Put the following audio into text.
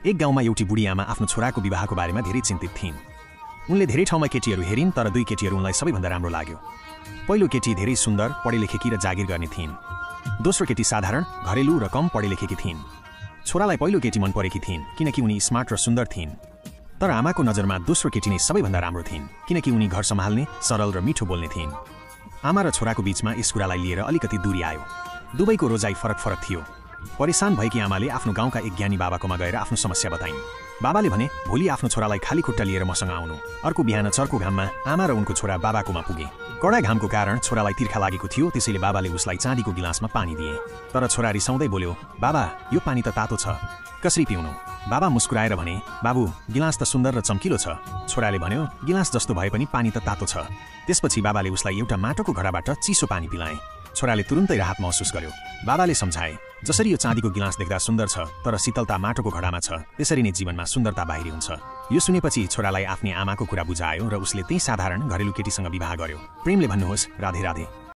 एक गाउँमा एउटी बुढी आमा आफ्नो छोराको विवाहको बारेमा धेरै चिन्तित थिइन्। उनले धेरै ठाउँमा केटीहरू हेरिन्, तर दुई केटीहरू उनलाई सबैभन्दा राम्रो लाग्यो। पहिलो केटी धेरै सुन्दर, पढेलेखेकी र जागिर गर्ने थिइन्। दोस्रो केटी साधारण, घरेलु र कम पढेलेखेकी थिइन्। छोरालाई पहिलो केटी मन परेकी थिइन् किनकि उनी स्मार्ट र सुन्दर थिइन्। तर आमाको नजरमा दोस्रो केटी नै सबैभन्दा राम्रो थिइन् किनकि उनी घर सम्हाल्ने, सरल र मिठो बोल्ने थिइन्। आमा र छोराको बीचमा यस कुरालाई लिएर अलिकति दूरी आयो। दुवैको रोजाइ फरक थियो। परेशान भएकी आमाले आफ्नो गाउँका एक ज्ञानी बाबाकोमा गएर आफ्नो समस्या बताइन्। बाबाले भने, भोलि आफ्नो छोरालाई खाली खुट्टा लिएर मसँग आउनु। अर्को बिहान चर्को घाममा आमा र उनको छोरा बाबाकोमा पुगे। कडा घामको कारण छोरालाई तिर्खा लागेको थियो, त्यसैले बाबाले उसलाई चाँदीको गिलासमा पानी दिए। तर छोरा रिसाउँदै बोल्यो, बाबा, यो पानी त तातो छ, कसरी पिउनु? बाबा मुस्कुराएर भने, बाबु, गिलास त सुन्दर र चम्किलो छ। छोराले भन्यो, गिलास जस्तो भए पनि पानी त तातो छ। त्यसपछि बाबाले उसलाई एउटा माटोको घडाबाट चिसो पानी पिलाए। छोराले तुरुन्तै राहत महसुस गर्यो। बाबाले सम्झाए, जसरी यो चाँदीको गिलास देख्दा सुन्दर छ, तर शीतलता माटोको घडामा छ, त्यसरी नै जीवनमा सुन्दरता बाहिरी हुन्छ। यो सुनेपछि छोरालाई आफ्नी आमाको कुरा बुझायो र उसले त्यही साधारण घरेलु केटीसँग विवाह गर्यो। प्रेमले भन्नुहोस्, राधे राधे।